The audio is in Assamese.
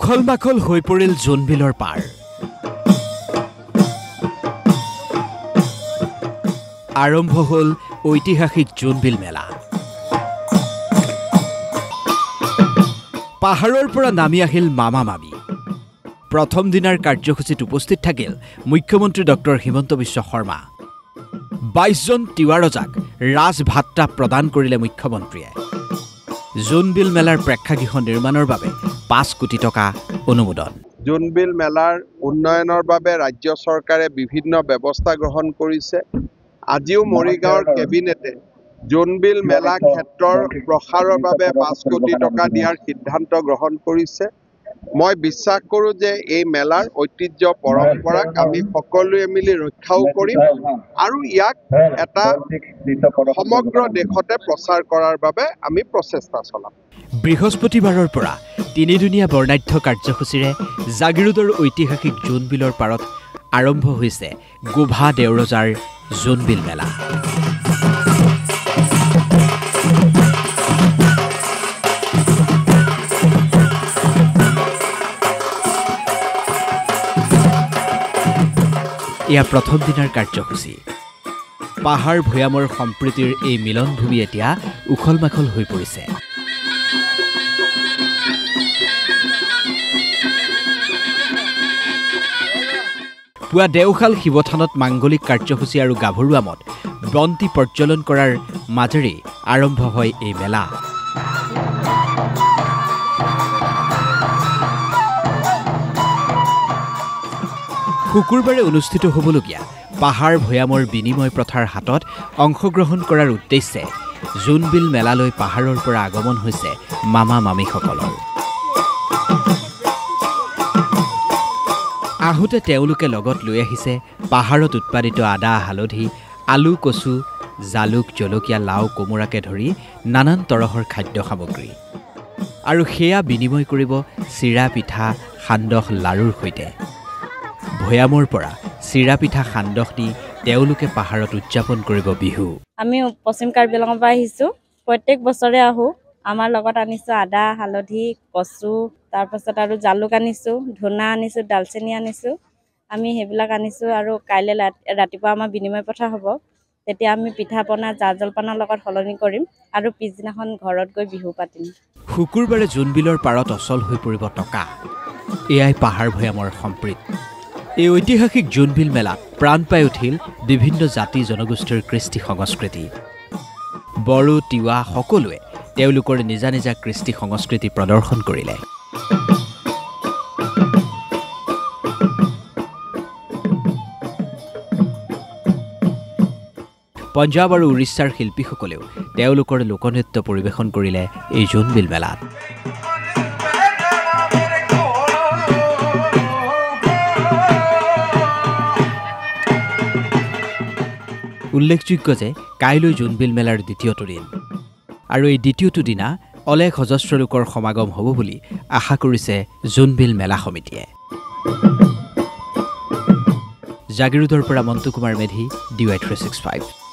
উখল মাখল হৈ পৰিল জোনবিলৰ পাৰ আৰম্ভ হ'ল ঐতিহাসিক জোনবিল মেলা পাহাৰৰ পৰা নামি আহিল মামা মামি প্ৰথম দিনাৰ কাৰ্যসূচীত উপস্থিত থাকিল মুখ্যমন্ত্ৰী ডক্টৰ হিমন্ত বিশ্ব শৰ্মা 22 জন তিৱাৰজাক ৰাজভাত্তা প্ৰদান কৰিলে মুখ্যমন্ত্ৰীয়ে জোনবিল মেলাৰ প্ৰেক্ষাগৃহ নিৰ্মাণৰ বাবে 5 কোটি টকা অনুমোদন জোনবিল মেলাৰ উন্নয়নৰ বাবে ৰাজ্য চৰকাৰে বিভিন্ন ব্যৱস্থা গ্ৰহণ কৰিছে আজিও মৰিগাঁৱৰ কেবিনেটে জোনবিল মেলা ক্ষেত্ৰৰ প্ৰসাৰৰ বাবে 5 কোটি টকা দিয়াৰ সিদ্ধান্ত গ্ৰহণ কৰিছে মই বিশ্বাস কৰোঁ যে এই মেলাৰ ঐতিহ্য পৰম্পৰাক আমি সকলোৱে মিলি ৰক্ষাও কৰিম আৰু ইয়াক এটা সমগ্ৰ দেশতে প্ৰচাৰ কৰাৰ বাবে আমি প্ৰচেষ্টা চলাম বৃহস্পতিবাৰৰ পৰা তিনিদিনীয়া বৰ্ণাঢ্য কাৰ্যসূচীৰে জাগিৰোডৰ ঐতিহাসিক জোনবিলৰ পাৰত আৰম্ভ হৈছে গোভা দেউৰজাৰ জোনবিল মেলা ইয়াৰ প্ৰথম দিনাৰ কাৰ্যসূচী পাহাৰ ভৈয়ামৰ সম্প্ৰীতিৰ এই মিলনভূমি এতিয়া উখল মাখল হৈ পৰিছে পুৱা দেওশাল শিৱথানত মাংগলিক কাৰ্যসূচী আৰু গাভৰুৱামত বন্তি প্ৰজ্বলন কৰাৰ মাজেৰে আৰম্ভ হয় এই মেলা শুকুৰবাৰে অনুষ্ঠিত হ'বলগীয়া পাহাৰ ভৈয়ামৰ বিনিময় প্ৰথাৰ হাতত অংশগ্ৰহণ কৰাৰ উদ্দেশ্যে জোনবিল মেলালৈ পাহাৰৰ পৰা আগমন হৈছে মামা মামীসকলৰ আহোঁতে তেওঁলোকে লগত লৈ আহিছে পাহাৰত উৎপাদিত আদা হালধি আলু কচু জালুক জলকীয়া লাও কোমোৰাকে ধৰি নানান তৰহৰ খাদ্য সামগ্ৰী আৰু সেয়া বিনিময় কৰিব চিৰা পিঠা সান্দহ লাৰুৰ সৈতে ভৈয়ামৰ পৰা চিৰা পিঠা সান্দহ দি তেওঁলোকে পাহাৰত উদযাপন কৰিব বিহু আমি পশ্চিম কাৰ্বি আংলঙৰ পৰা আহিছোঁ প্ৰত্যেক বছৰে আহোঁ আমাৰ লগত আনিছোঁ আদা হালধি কচু তাৰপাছত আৰু জালুক আনিছোঁ ধুনা আনিছোঁ ডালচেনি আনিছোঁ আমি সেইবিলাক আনিছোঁ আৰু কাইলৈ ৰাতিপুৱা আমাৰ বিনিময় প্ৰথা হ'ব তেতিয়া আমি পিঠা পনা জা জলপানৰ লগত সলনি কৰিম আৰু পিছদিনাখন ঘৰত গৈ বিহু পাতিম শুকুৰবাৰে জোনবিলৰ পাৰত অচল হৈ পৰিব টকা এয়াই পাহাৰ ভৈয়ামৰ সম্প্ৰীতি এই ঐতিহাসিক জোনবিল মেলাত প্ৰাণ পাই উঠিল বিভিন্ন জাতি জনগোষ্ঠীৰ কৃষ্টি সংস্কৃতি বড়ো তিৱা সকলোৱে তেওঁলোকৰ নিজা নিজা কৃষ্টি সংস্কৃতি প্ৰদৰ্শন কৰিলে পঞ্জাৱ আৰু উৰিষ্যাৰ শিল্পীসকলেও তেওঁলোকৰ লোকনৃত্য পৰিৱেশন কৰিলে এই জোনবিল মেলাত উল্লেখযোগ্য যে কাইলৈ জোনবিল মেলাৰ দ্বিতীয়টো দিন আৰু এই দ্বিতীয়টো দিনা অলেখ অজস্ৰ লোকৰ সমাগম হ'ব বুলি আশা কৰিছে জোনবিল মেলা সমিতিয়ে জাগিৰোডৰ পৰা মন্তু কুমাৰ মেধি DY365